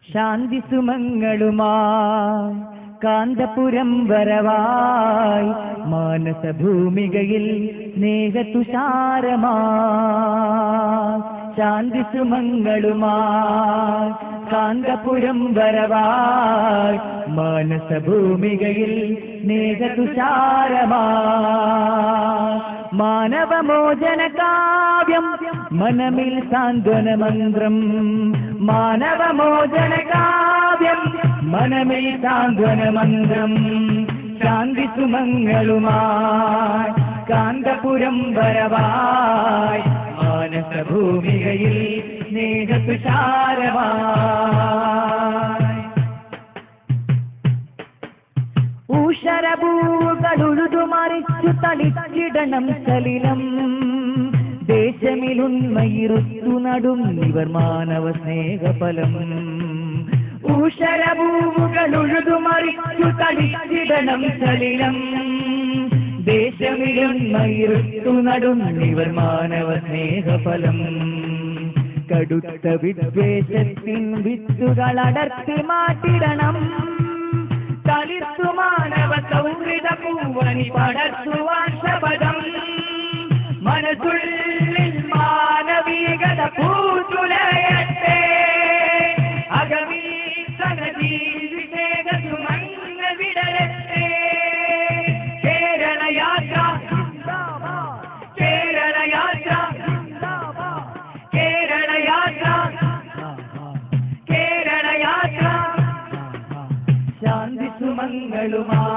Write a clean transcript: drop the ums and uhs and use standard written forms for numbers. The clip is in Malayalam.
ശാന്തി സുമങ്ങളുമായി കാന്തപുരം വരവായി മാനസഭൂമികയിൽ സ്നേഹതുഷാരമായി ശാന്തി സുമങ്ങളുമായി കാന്തപുരം വരവായി മാനസഭൂമികയിൽ സ്നേഹതുഷാരമായി മാനവമോചന കാവ്യം മനമിൽ സാന്ത്വന മന്ത്രം മാനവമോചന കാവ്യം മനമിൽ സാന്ത്വന മന്ത്രം ശാന്തി സുമങ്ങളുമായി കാന്തപുരം വരവായി മാനസഭൂമികയിൽ സ്നേഹതുഷാരമായി ഊഷരഭൂകളുഴുതുമറിച്ചു തളിച്ചിടണം സലിലം ദേശമിലുന്മയിരുത്തു നടും ഇവർ മാനവ സ്നേഹഫലം ഊഷരഭൂകളുഴുതുമറിച്ചു തളിച്ചിടണം സലിലം ദേശമിലുന്മയിരുത്തു നടും ഇവർ മാനവ സ്നേഹഫലം കടുത്ത വിദ്വേഷത്തിൻ വിത്തുകൾ അടർത്തി മാറ്റിടണം തളിർത്തു മാനവ സൗഹൃദ പൂവനി പടർത്തുവാൻ ശപഥം മനസ്സുള്ളിൽ മാനവികത പൂത്തുലയട്ടെ അകമീ സനദീ വിവേകസുമങ്ങ വിടരട്ടെ കേരള യാത്ര കേരള യാത്ര കേരള യാത്ര കേരള യാത്ര ശാന്തി സുമങ്ങളുമായി